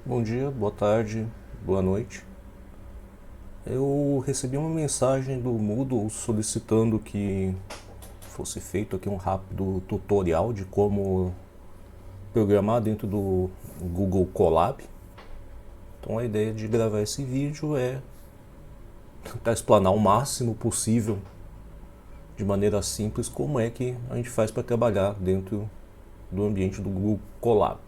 Bom dia, boa tarde, boa noite. Eu recebi uma mensagem do Moodle solicitando que fosse feito aqui um rápido tutorial de como programar dentro do Google Colab. Então a ideia de gravar esse vídeo é tentar explanar o máximo possível, de maneira simples, como é que a gente faz para trabalhar dentro do ambiente do Google Colab.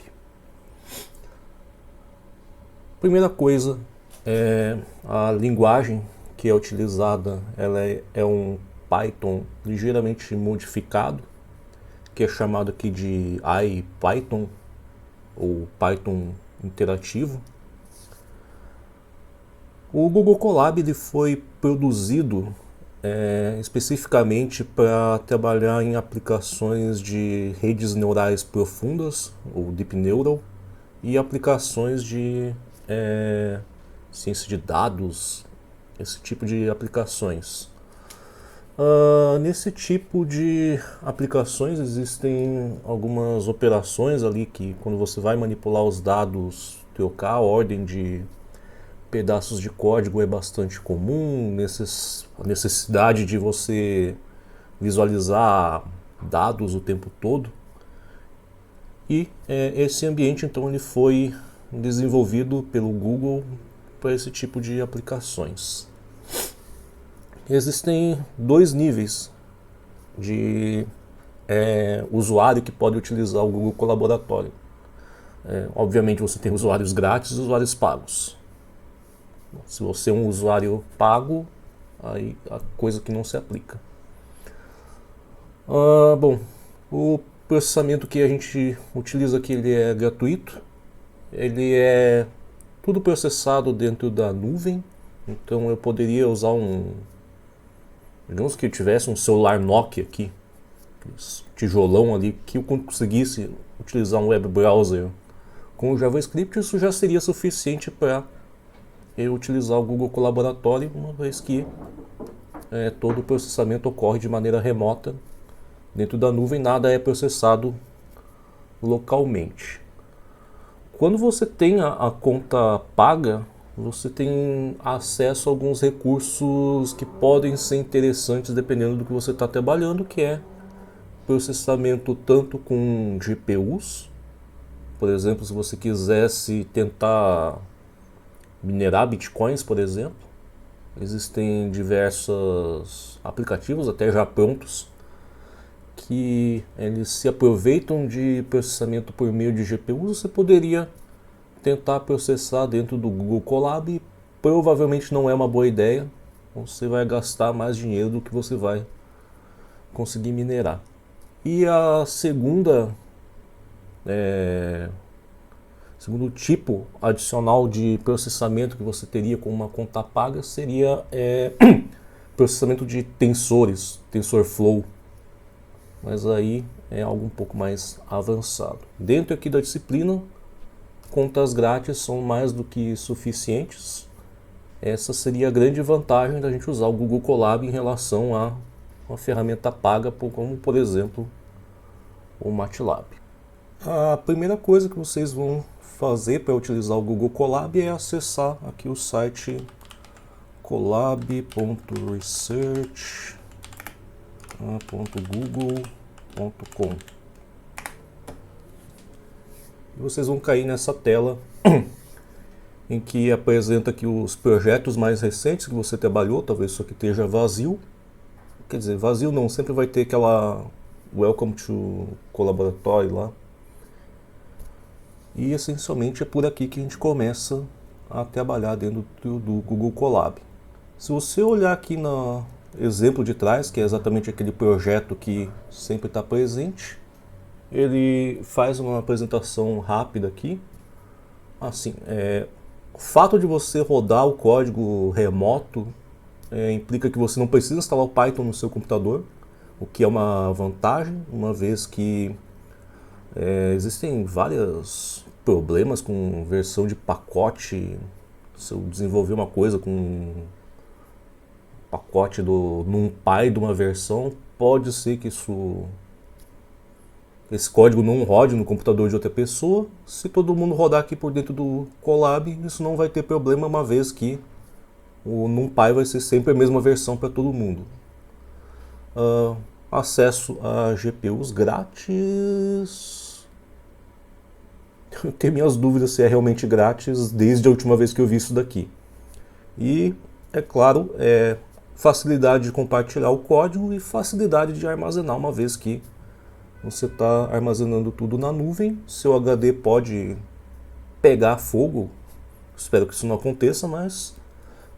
Primeira coisa, a linguagem que é utilizada, ela é um Python ligeiramente modificado, que é chamado aqui de IPython ou Python interativo. O Google Colab ele foi produzido especificamente para trabalhar em aplicações de redes neurais profundas, ou Deep Neural, e aplicações de ciência de dados, esse tipo de aplicações. Nesse tipo de aplicações existem algumas operações ali que, quando você vai manipular os dados, trocar a ordem de pedaços de código é bastante comum. A necessidade de você visualizar dados o tempo todo. E esse ambiente então ele foi desenvolvido pelo Google para esse tipo de aplicações. Existem dois níveis de usuário que pode utilizar o Google Colaboratório. Obviamente você tem usuários grátis e usuários pagos. Se você é um usuário pago, aí a coisa que não se aplica. Bom, o processamento que a gente utiliza aqui ele é gratuito. Ele é tudo processado dentro da nuvem. Então eu poderia usar digamos que eu tivesse um celular Nokia aqui, tijolão ali, que eu conseguisse utilizar um web browser com o JavaScript, isso já seria suficiente para eu utilizar o Google Colaboratório, uma vez que todo o processamento ocorre de maneira remota dentro da nuvem, nada é processado localmente. Quando você tem a conta paga, você tem acesso a alguns recursos que podem ser interessantes dependendo do que você está trabalhando, que é processamento tanto com GPUs. Por exemplo, se você quisesse tentar minerar bitcoins, por exemplo, existem diversos aplicativos, até já prontos, que eles se aproveitam de processamento por meio de GPUs. Você poderia tentar processar dentro do Google Colab e provavelmente não é uma boa ideia. Você vai gastar mais dinheiro do que você vai conseguir minerar. E a segundo tipo adicional de processamento que você teria com uma conta paga seria processamento de tensores, TensorFlow, mas aí é algo um pouco mais avançado. Dentro aqui da disciplina, contas grátis são mais do que suficientes. Essa seria a grande vantagem da gente usar o Google Colab em relação a uma ferramenta paga, como por exemplo o MATLAB. A primeira coisa que vocês vão fazer para utilizar o Google Colab é acessar aqui o site colab.research.google.com. E vocês vão cair nessa tela em que apresenta aqui os projetos mais recentes que você trabalhou. Talvez isso aqui esteja vazio. Quer dizer, vazio não, sempre vai ter aquela Welcome to Collaboratory lá. E essencialmente é por aqui que a gente começa a trabalhar dentro do Google Colab. Se você olhar aqui no exemplo de trás, que é exatamente aquele projeto que sempre está presente, ele faz uma apresentação rápida aqui. Assim, o fato de você rodar o código remoto implica que você não precisa instalar o Python no seu computador, o que é uma vantagem, uma vez que existem vários problemas com versão de pacote. Se eu desenvolver uma coisa com um pacote do NumPy de uma versão, pode ser que isso esse código não rode no computador de outra pessoa. Se todo mundo rodar aqui por dentro do Colab, isso não vai ter problema, uma vez que o NumPy vai ser sempre a mesma versão para todo mundo. Acesso a GPUs grátis. Eu tenho minhas dúvidas se é realmente grátis desde a última vez que eu vi isso daqui. E, é claro, facilidade de compartilhar o código e facilidade de armazenar, uma vez que você está armazenando tudo na nuvem. Seu HD pode pegar fogo, espero que isso não aconteça, mas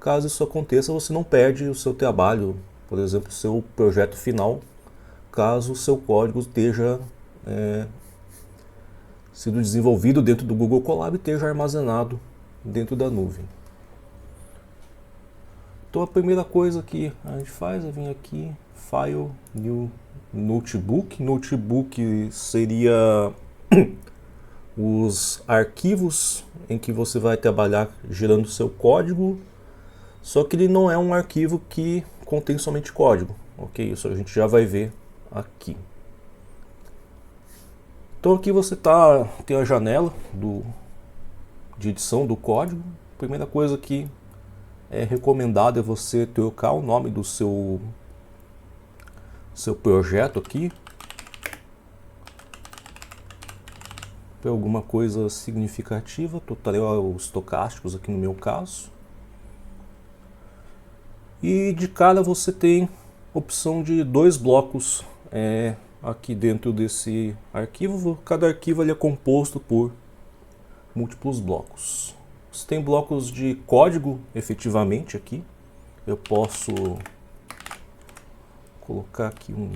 caso isso aconteça, você não perde o seu trabalho, por exemplo, o seu projeto final, caso o seu código esteja sido desenvolvido dentro do Google Colab e esteja armazenado dentro da nuvem. Então a primeira coisa que a gente faz é vir aqui, File, New Notebook. Notebook seria os arquivos em que você vai trabalhar gerando seu código, só que ele não é um arquivo que contém somente código, ok? Isso a gente já vai ver aqui. Então aqui você tem a janela de edição do código. A primeira coisa que é recomendado é você trocar o nome do seu projeto aqui para alguma coisa significativa, tutorial estocásticos aqui no meu caso. E de cara você tem opção de 2 blocos aqui dentro desse arquivo. Cada arquivo ele é composto por múltiplos blocos. Você tem blocos de código efetivamente aqui. Eu posso colocar aqui um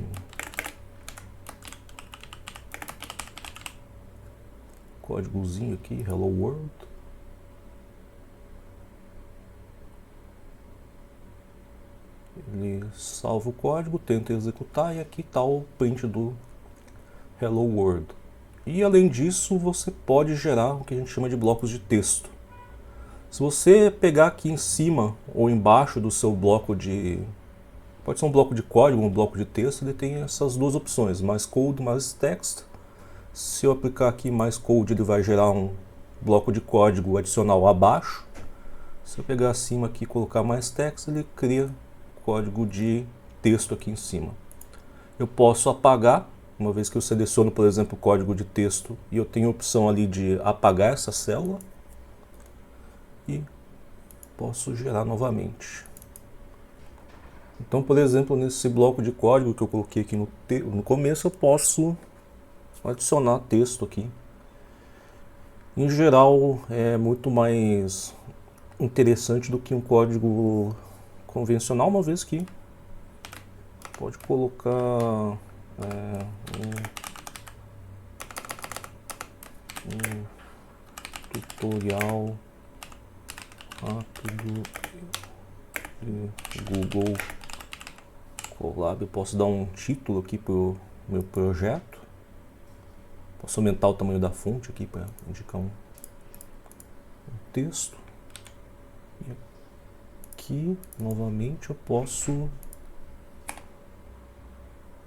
códigozinho aqui, Hello World. Ele salva o código, tenta executar e aqui está o print do Hello World. E além disso, você pode gerar o que a gente chama de blocos de texto. Se você pegar aqui em cima ou embaixo do seu bloco pode ser um bloco de código, um bloco de texto, ele tem essas duas opções, mais code, mais text. Se eu aplicar aqui mais code, ele vai gerar um bloco de código adicional abaixo. Se eu pegar acima aqui e colocar mais text, ele cria código de texto aqui em cima. Eu posso apagar, uma vez que eu seleciono, por exemplo, o código de texto e eu tenho a opção ali de apagar essa célula e posso gerar novamente. Então, por exemplo, nesse bloco de código que eu coloquei aqui no começo, eu posso adicionar texto aqui. Em geral, é muito mais interessante do que um código convencional, uma vez que pode colocar um tutorial rápido de Google Colab. Eu posso dar um título aqui para o meu projeto. Posso aumentar o tamanho da fonte aqui para indicar um texto. E aqui, novamente, eu posso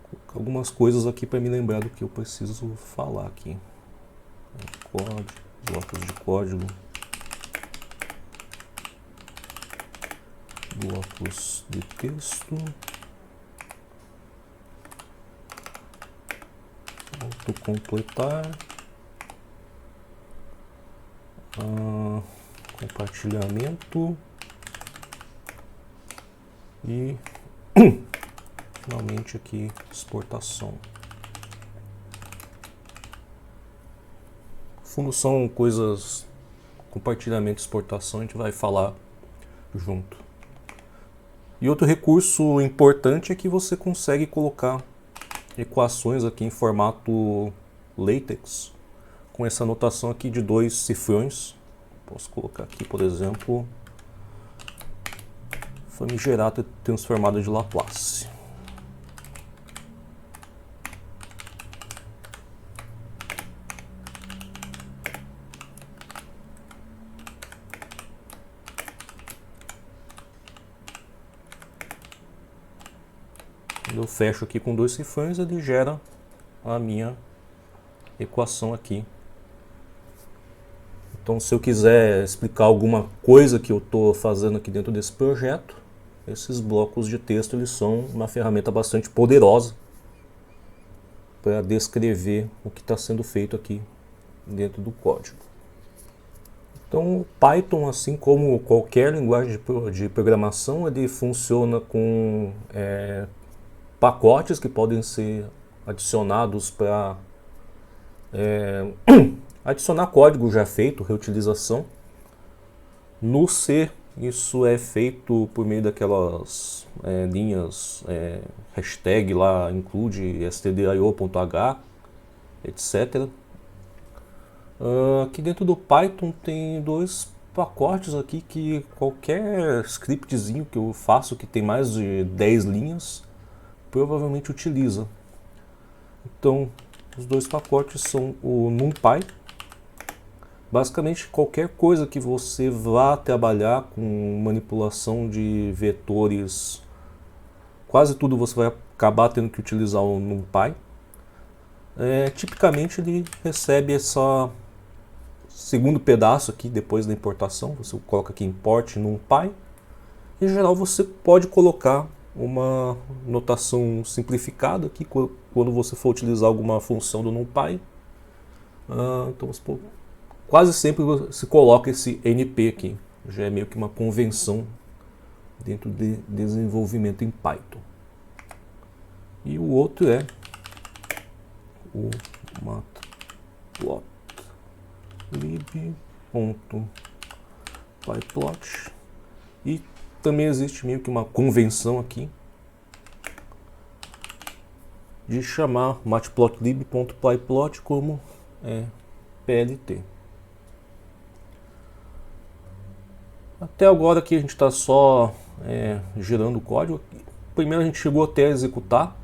colocar algumas coisas aqui para me lembrar do que eu preciso falar aqui. Código, blocos de código, blocos de texto, autocompletar, compartilhamento e finalmente aqui exportação. Fundo são coisas, compartilhamento e exportação, a gente vai falar junto. E outro recurso importante é que você consegue colocar equações aqui em formato LaTeX, com essa notação aqui de 2 cifrões. Posso colocar aqui, por exemplo, famigerada transformada de Laplace. Eu fecho aqui com 2 cifrões, ele gera a minha equação aqui. Então, se eu quiser explicar alguma coisa que eu estou fazendo aqui dentro desse projeto, esses blocos de texto eles são uma ferramenta bastante poderosa para descrever o que está sendo feito aqui dentro do código. Então, o Python, assim como qualquer linguagem de programação, ele funciona com pacotes que podem ser adicionados para adicionar código já feito, reutilização. No C, isso é feito por meio daquelas linhas hashtag lá, include stdio.h, etc. Aqui dentro do Python tem dois pacotes aqui que qualquer scriptzinho que eu faço que tem mais de 10 linhas provavelmente utiliza. Então, os dois pacotes são o NumPy. Basicamente, qualquer coisa que você vá trabalhar com manipulação de vetores, quase tudo você vai acabar tendo que utilizar o NumPy. Tipicamente, ele recebe esse segundo pedaço aqui depois da importação. Você coloca aqui import NumPy. Em geral, você pode colocar uma notação simplificada aqui quando você for utilizar alguma função do NumPy. Então, quase sempre se coloca esse NP aqui. Já é meio que uma convenção dentro de desenvolvimento em Python. E o outro é o matplotlib.pyplot. E também existe meio que uma convenção aqui de chamar matplotlib.pyplot como PLT. Até agora aqui a gente está só gerando o código. Primeiro a gente chegou até a executar.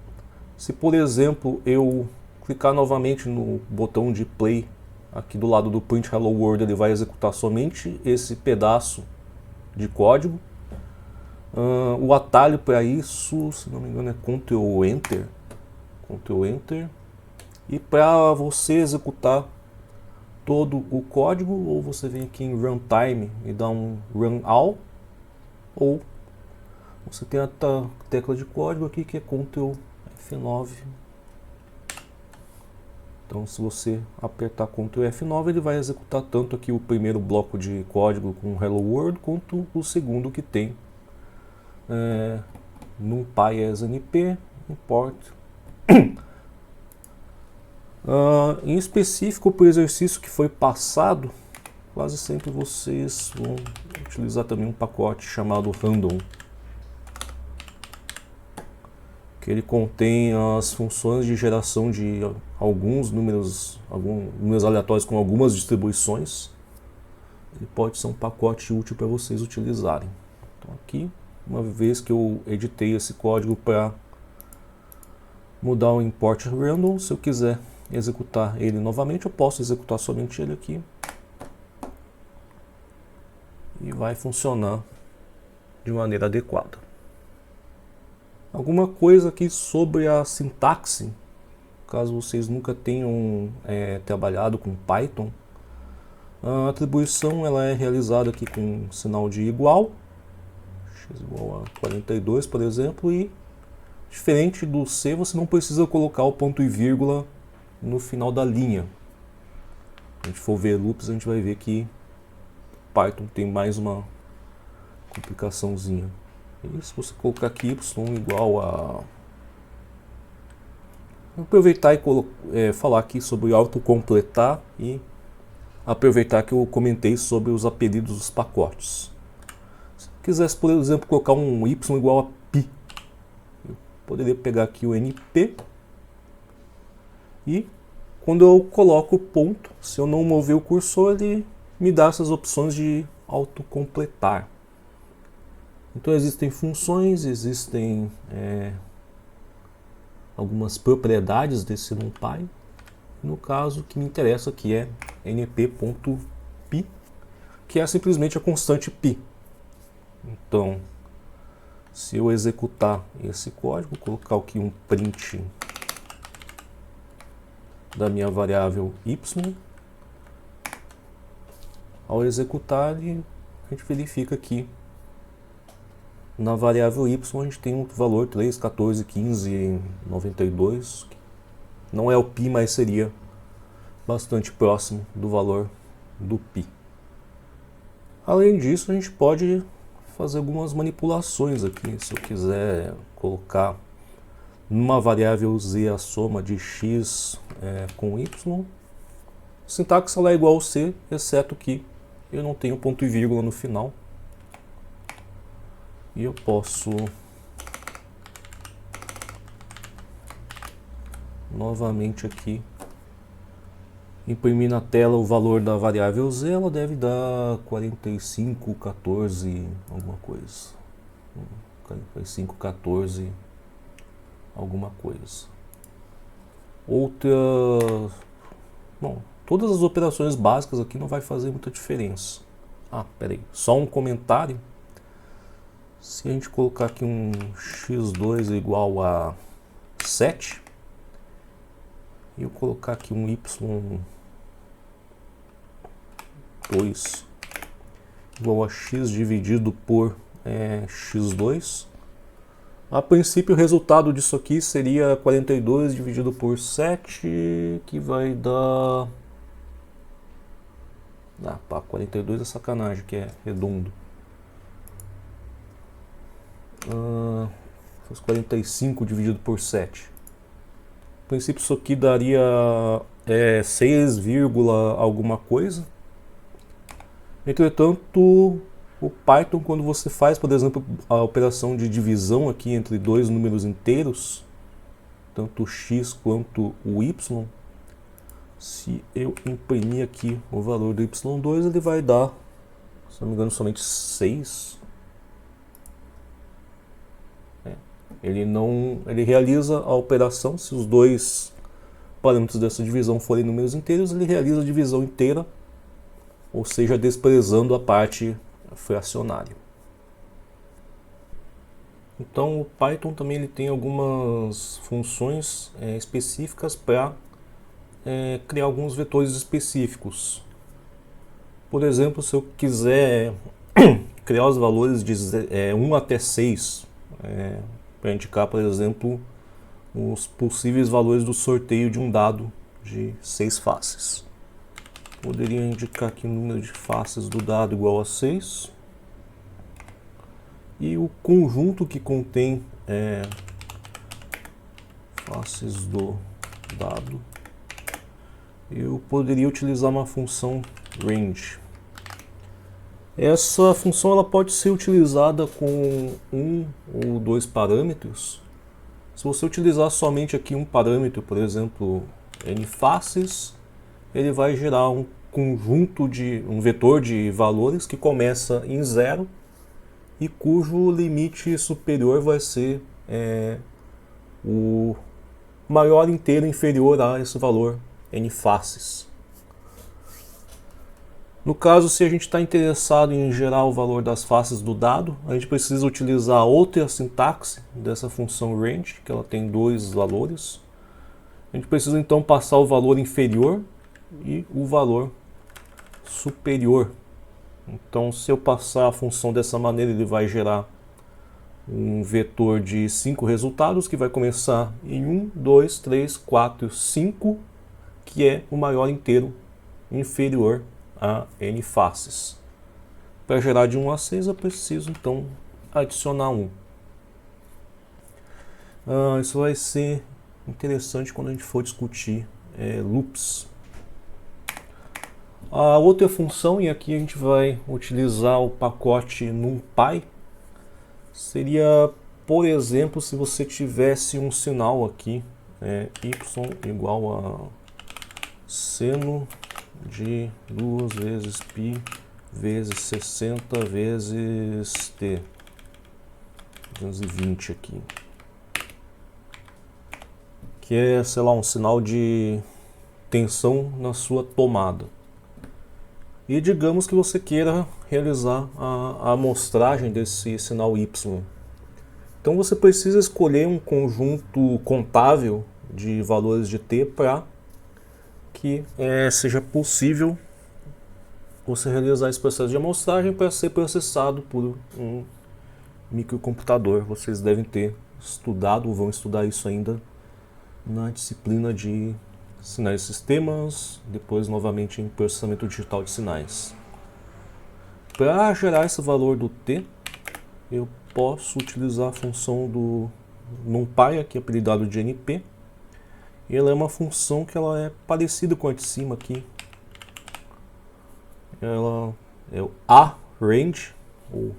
Se por exemplo eu clicar novamente no botão de play aqui do lado do print hello world, ele vai executar somente esse pedaço de código. O atalho para isso, se não me engano, é Ctrl Enter. Ctrl Enter. E para você executar todo o código, ou você vem aqui em Runtime e dá um Run All, ou você tem a tecla de código aqui que é Ctrl F9. Então, se você apertar Ctrl F9, ele vai executar tanto aqui o primeiro bloco de código com Hello World, quanto o segundo que tem NumPy as NP, import. Em específico, para o exercício que foi passado, quase sempre vocês vão utilizar também um pacote chamado Random, que ele contém as funções de geração de alguns números aleatórios com algumas distribuições. Ele pode ser um pacote útil para vocês utilizarem. Então aqui, uma vez que eu editei esse código para mudar o import random, se eu quiser executar ele novamente, eu posso executar somente ele aqui e vai funcionar de maneira adequada. Alguma coisa aqui sobre a sintaxe, caso vocês nunca tenham trabalhado com Python. A atribuição ela é realizada aqui com sinal de igual, x igual a 42, por exemplo, e diferente do C, você não precisa colocar o ponto e vírgula no final da linha. Se a gente for ver loops, a gente vai ver que Python tem mais uma complicaçãozinha. E se você colocar aqui y igual a... Vou aproveitar e falar aqui sobre autocompletar e aproveitar que eu comentei sobre os apelidos dos pacotes. Se eu quisesse, por exemplo, colocar um y igual a pi, eu poderia pegar aqui o np e quando eu coloco o ponto, se eu não mover o cursor, ele me dá essas opções de autocompletar. Então existem funções, existem algumas propriedades desse NumPy. No caso, o que me interessa aqui é np.pi, que é simplesmente a constante pi. Então, se eu executar esse código, colocar aqui um print da minha variável y. Ao executar, a gente verifica que na variável y a gente tem um valor 3, 14, 15, 92. Não é o π, mas seria bastante próximo do valor do π. Além disso, a gente pode fazer algumas manipulações aqui. Se eu quiser colocar numa variável z a soma de x com y, a sintaxe ela é igual ao c, exceto que eu não tenho ponto e vírgula no final. E eu posso novamente aqui imprimir na tela o valor da variável z. Ela deve dar 45, 14, alguma coisa. 45, 14, alguma coisa. Outra... Bom, todas as operações básicas aqui não vai fazer muita diferença. Ah, peraí, só um comentário. Se a gente colocar aqui um x2 igual a 7, e eu colocar aqui um y2 igual a x dividido por x2, a princípio o resultado disso aqui seria 42 dividido por 7, que vai dar... Ah, pá, 42 é sacanagem, que é redondo. 45 dividido por 7. A princípio isso aqui daria 6, alguma coisa. Entretanto, o Python, quando você faz, por exemplo, a operação de divisão aqui entre dois números inteiros, tanto o x quanto o y, se eu imprimir aqui o valor do y2, ele vai dar, se não me engano, somente 6. Ele realiza a operação, se os dois parâmetros dessa divisão forem números inteiros, ele realiza a divisão inteira, ou seja, desprezando a parte fracionária. Então o Python também ele tem algumas funções específicas para criar alguns vetores específicos. Por exemplo, se eu quiser criar os valores de 1 até 6, para indicar, por exemplo, os possíveis valores do sorteio de um dado de 6 faces. Poderia indicar aqui o número de faces do dado igual a 6. E o conjunto que contém faces do dado, eu poderia utilizar uma função range. Essa função ela pode ser utilizada com 1 ou 2 parâmetros. Se você utilizar somente aqui um parâmetro, por exemplo, n faces, ele vai gerar um conjunto um vetor de valores que começa em 0 e cujo limite superior vai ser o maior inteiro inferior a esse valor n faces. No caso, se a gente está interessado em gerar o valor das faces do dado, a gente precisa utilizar outra sintaxe dessa função range, que ela tem 2 valores. A gente precisa então passar o valor inferior e o valor superior. Então, se eu passar a função dessa maneira, ele vai gerar um vetor de 5 resultados, que vai começar em 1, 2, 3, 4, 5, que é o maior inteiro inferior a n faces. Para gerar de 1 a 6, eu preciso então adicionar 1. Isso vai ser interessante quando a gente for discutir loops. A outra função, e aqui a gente vai utilizar o pacote NumPy, seria, por exemplo, se você tivesse um sinal aqui, y igual a seno de 2 vezes π vezes 60 vezes t, 220 aqui, que é, sei lá, um sinal de tensão na sua tomada. E digamos que você queira realizar a amostragem desse sinal y. Então você precisa escolher um conjunto contável de valores de t para que seja possível você realizar esse processo de amostragem para ser processado por um microcomputador. Vocês devem ter estudado ou vão estudar isso ainda na disciplina de sinais e sistemas, depois novamente em processamento digital de sinais. Para gerar esse valor do t, eu posso utilizar a função do NumPy, aqui apelidado de NP. E ela é uma função que ela é parecida com a de cima aqui. Ela é o aRange, ou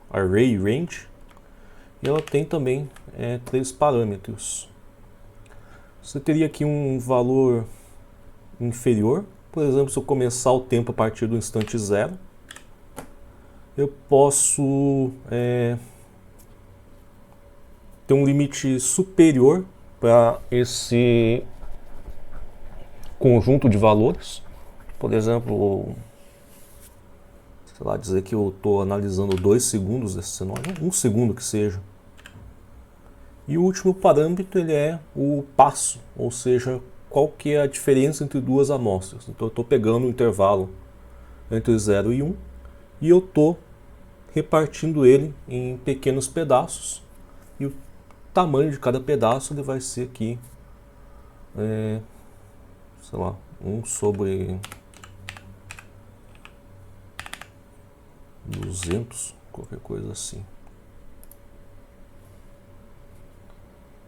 Array Range, e ela tem também 3 parâmetros. Você teria aqui um valor inferior, por exemplo, se eu começar o tempo a partir do instante 0, eu posso ter um limite superior para esse conjunto de valores. Por exemplo, sei lá, dizer que eu estou analisando 2 segundos desse senoide, 1 segundo que seja. E o último parâmetro ele é o passo, ou seja, qual que é a diferença entre duas amostras. Então eu estou pegando o intervalo entre 0 e 1 e eu estou repartindo ele em pequenos pedaços. E o tamanho de cada pedaço ele vai ser aqui, sei lá, 1 sobre 200, qualquer coisa assim.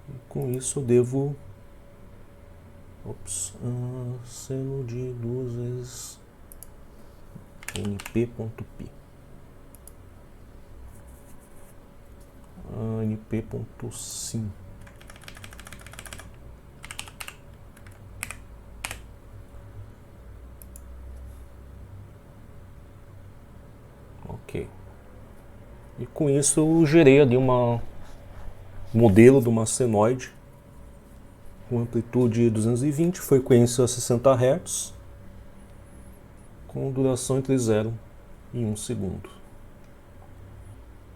E com isso eu devo seno de 2 vezes np.pi. np.sim. Ok. E com isso eu gerei ali um modelo de uma senoide com amplitude 220, frequência 60 Hz, com duração entre 0 e 1 segundo.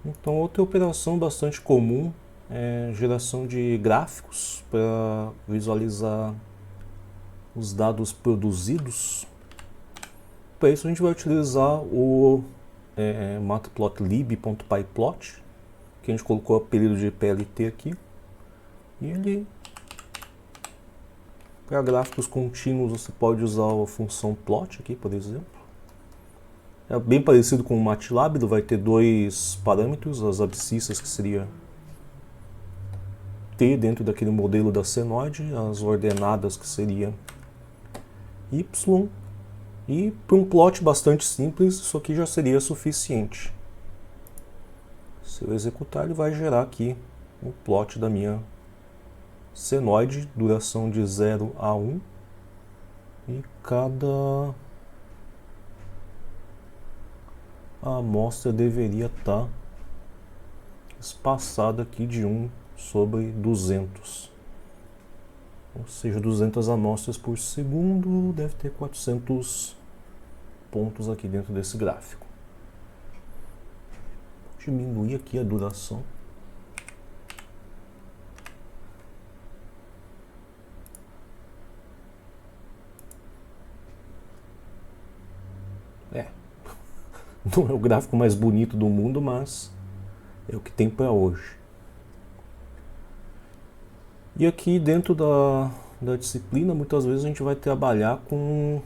Então, outra operação bastante comum é geração de gráficos para visualizar os dados produzidos. Para isso a gente vai utilizar o matplotlib.pyplot, que a gente colocou o apelido de PLT aqui. E ele, para gráficos contínuos, você pode usar a função plot aqui, por exemplo. É bem parecido com o MATLAB, ele vai ter 2 parâmetros, as abscissas, que seria t dentro daquele modelo da senoide, as ordenadas, que seria y, e para um plot bastante simples, isso aqui já seria suficiente. Se eu executar, ele vai gerar aqui o plot da minha senoide, duração de 0 a 1, e cada amostra deveria estar espaçada aqui de 1 sobre 200. Ou seja, 200 amostras por segundo, deve ter 400 pontos aqui dentro desse gráfico. Vou diminuir aqui a duração. Não é o gráfico mais bonito do mundo, mas é o que tem para hoje. E aqui dentro da disciplina, muitas vezes a gente vai trabalhar com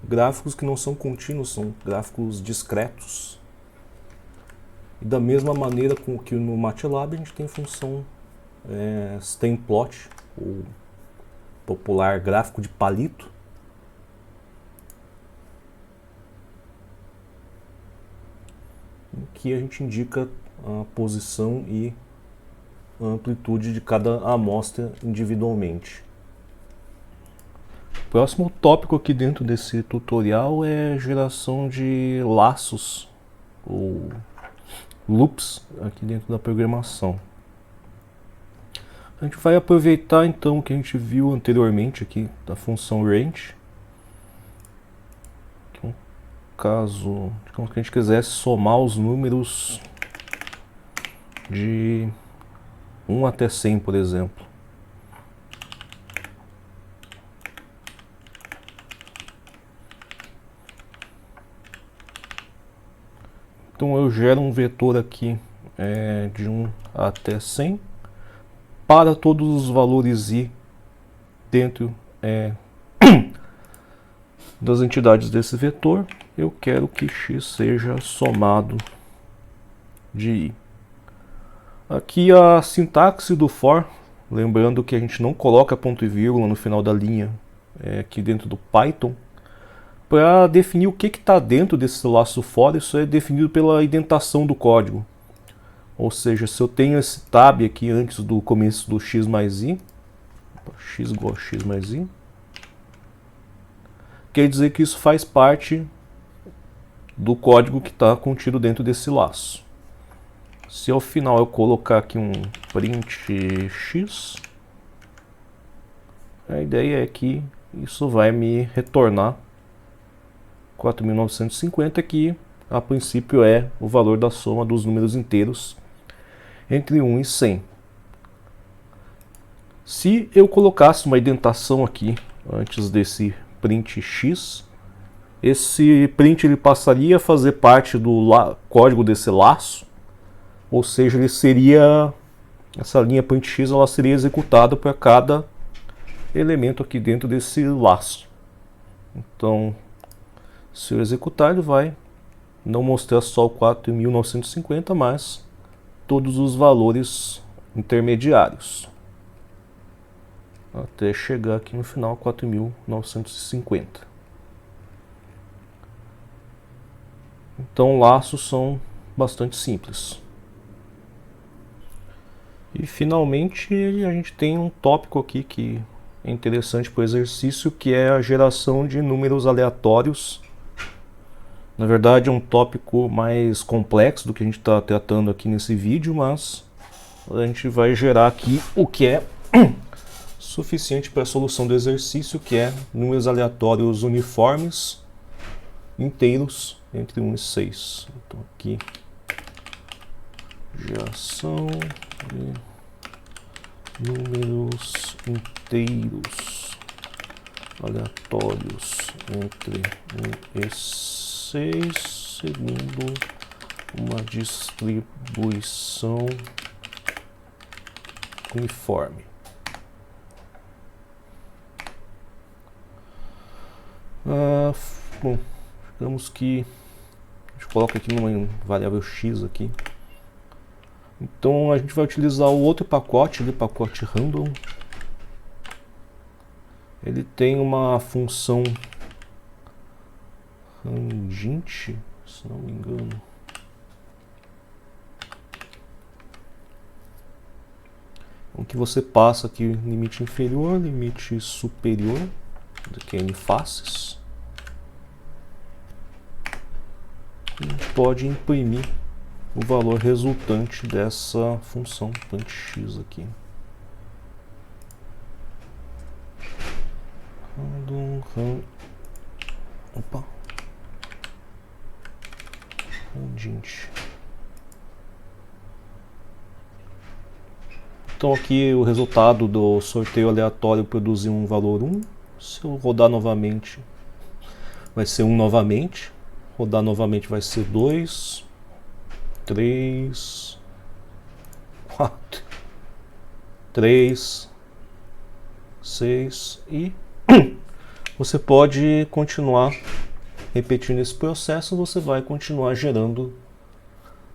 gráficos que não são contínuos, são gráficos discretos. E da mesma maneira com que no MATLAB a gente tem função stemplot, o popular gráfico de palito. Em que a gente indica a posição e a amplitude de cada amostra individualmente. O próximo tópico aqui dentro desse tutorial é geração de laços ou loops aqui dentro da programação. A gente vai aproveitar então o que a gente viu anteriormente aqui da função range. Caso que a gente quisesse somar os números de 1 até 100, por exemplo. Então eu gero um vetor aqui de 1 até 100 para todos os valores i dentro das entidades desse vetor. Eu quero que x seja somado de i. Aqui a sintaxe do for, lembrando que a gente não coloca ponto e vírgula no final da linha aqui dentro do Python. Para definir o que está dentro desse laço for, isso é definido pela indentação do código. Ou seja, se eu tenho esse tab aqui antes do começo do x mais i, x igual a x mais i, quer dizer que isso faz parte do código que está contido dentro desse laço. Se ao final eu colocar aqui um print x, a ideia é que isso vai me retornar 4.950, que a princípio é o valor da soma dos números inteiros entre 1 e 100. Se eu colocasse uma indentação aqui antes desse print x, esse print ele passaria a fazer parte do código desse laço, ou seja, ele seria, essa linha print x ela seria executada para cada elemento aqui dentro desse laço. Então, se eu executar, ele vai não mostrar só o 4.950, mas todos os valores intermediários, até chegar aqui no final 4.950. Então laços são bastante simples. E finalmente a gente tem um tópico aqui que é interessante para o exercício, que é a geração de números aleatórios. Na verdade é um tópico mais complexo do que a gente está tratando aqui nesse vídeo, mas a gente vai gerar aqui o que é suficiente para a solução do exercício, que é números aleatórios uniformes inteiros entre 1 e 6. Então aqui, geração de números inteiros aleatórios entre 1 e 6 segundo uma distribuição uniforme. Bom, digamos que a gente coloca aqui numa variável x aqui. Então a gente vai utilizar o outro pacote, o pacote random. Ele tem uma função ranginte, se não me engano. Então que você passa aqui limite inferior, limite superior, que é n faces. E pode imprimir o valor resultante dessa função print_x aqui. Ranginte. Então aqui o resultado do sorteio aleatório produziu um valor 1. Se eu rodar novamente, vai ser 1 novamente. Rodar novamente vai ser 2, 3, 4, 3, 6 e você pode continuar repetindo esse processo. Você vai continuar gerando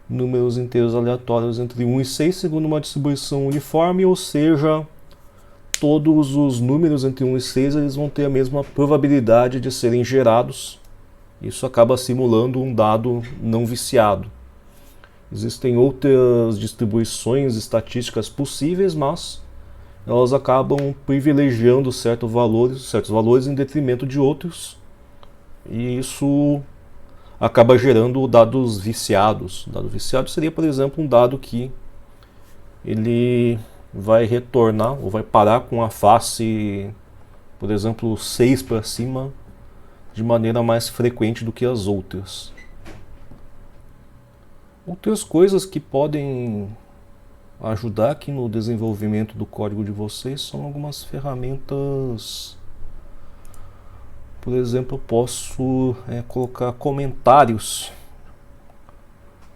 números inteiros aleatórios entre 1 e 6 segundo uma distribuição uniforme, ou seja, todos os números entre 1 e 6 eles vão ter a mesma probabilidade de serem gerados. Isso acaba simulando um dado não viciado. Existem outras distribuições estatísticas possíveis, mas elas acabam privilegiando certos valores em detrimento de outros, e isso acaba gerando dados viciados. O dado viciado seria, por exemplo, um dado que ele vai retornar ou vai parar com a face, por exemplo, 6 para cima, de maneira mais frequente do que as outras. Outras coisas que podem ajudar aqui no desenvolvimento do código de vocês são algumas ferramentas. Por exemplo, eu posso colocar comentários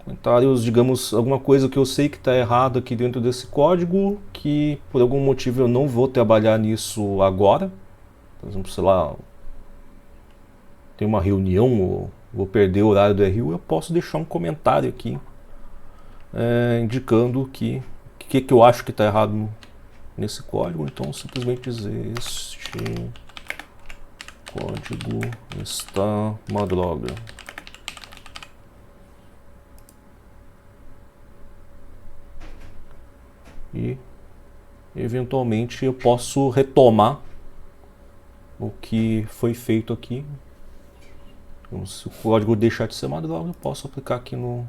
Comentários, digamos, alguma coisa que eu sei que está errado aqui dentro desse código, que por algum motivo eu não vou trabalhar nisso agora. Por exemplo, sei lá, tem uma reunião ou vou perder o horário do RU, eu posso deixar um comentário aqui indicando que eu acho que está errado nesse código. Então simplesmente dizer: este código está uma droga. E eventualmente eu posso retomar o que foi feito aqui. Então, se o código deixar de ser uma droga, eu posso aplicar aqui no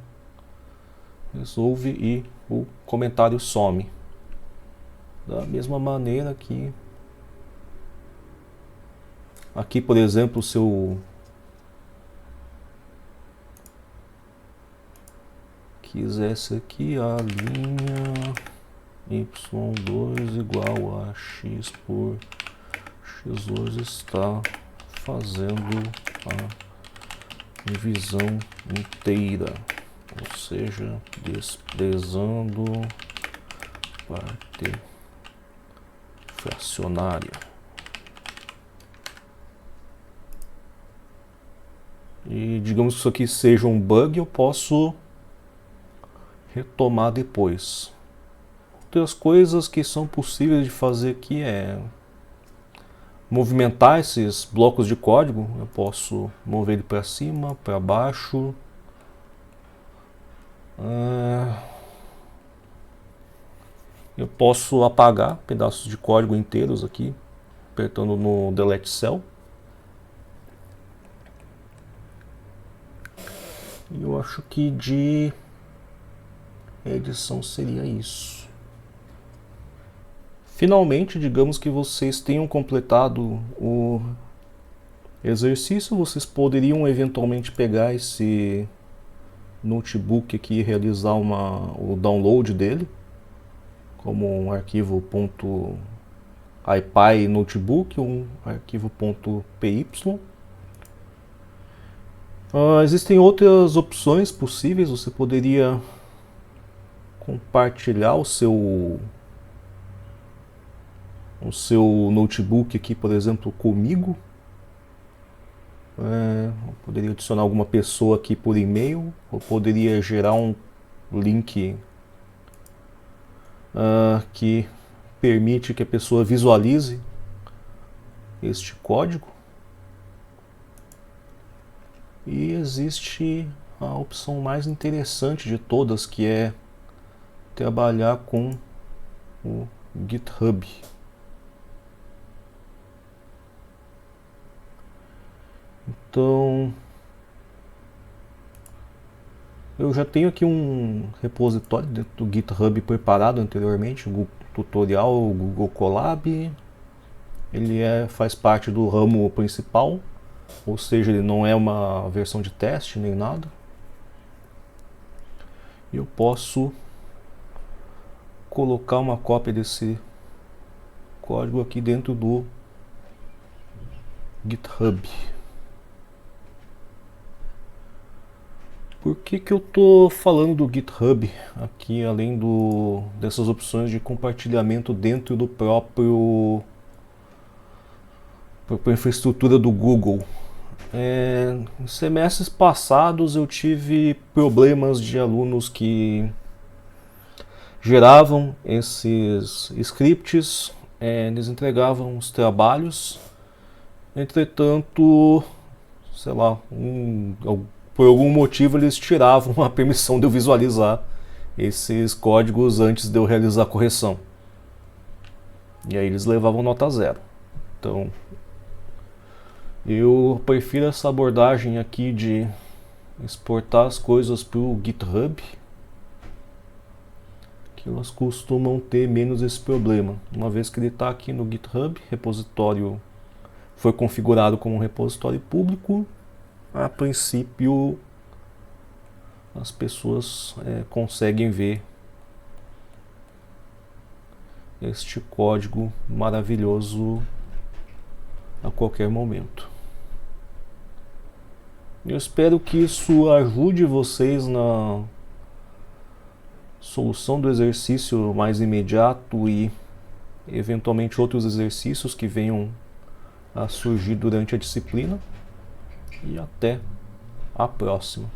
resolve e o comentário some. Da mesma maneira que aqui, por exemplo, se eu quisesse aqui a linha y2 igual a x por x2 está fazendo a divisão inteira, ou seja, desprezando parte fracionária. E digamos que isso aqui seja um bug, eu posso retomar depois. Outras coisas que são possíveis de fazer aqui é movimentar esses blocos de código. Eu posso mover ele para cima, para baixo. Eu posso apagar pedaços de código inteiros aqui, apertando no Delete Cell. E eu acho que de edição seria isso. Finalmente, digamos que vocês tenham completado o exercício, vocês poderiam eventualmente pegar esse notebook aqui e realizar o download dele como um arquivo .ipy notebook ou um arquivo .py. Existem outras opções possíveis. Você poderia compartilhar o seu notebook aqui, por exemplo, comigo. Eu poderia adicionar alguma pessoa aqui por e-mail, ou poderia gerar um link que permite que a pessoa visualize este código. E existe a opção mais interessante de todas, que é trabalhar com o GitHub. Então, eu já tenho aqui um repositório dentro do GitHub preparado anteriormente, o tutorial, o Google Colab. Ele faz parte do ramo principal, ou seja, ele não é uma versão de teste nem nada. Eu posso colocar uma cópia desse código aqui dentro do GitHub. Por que eu estou falando do GitHub aqui, além dessas opções de compartilhamento dentro do própria infraestrutura do Google? Em semestres passados eu tive problemas de alunos que geravam esses scripts, eles entregavam os trabalhos, entretanto, sei lá, por algum motivo eles tiravam a permissão de eu visualizar esses códigos antes de eu realizar a correção. E aí eles levavam nota 0. Então, eu prefiro essa abordagem aqui de exportar as coisas para o GitHub, que elas costumam ter menos esse problema. Uma vez que ele está aqui no GitHub, repositório foi configurado como um repositório público, a princípio as pessoas conseguem ver este código maravilhoso a qualquer momento. Eu espero que isso ajude vocês solução do exercício mais imediato e eventualmente outros exercícios que venham a surgir durante a disciplina. E até a próxima.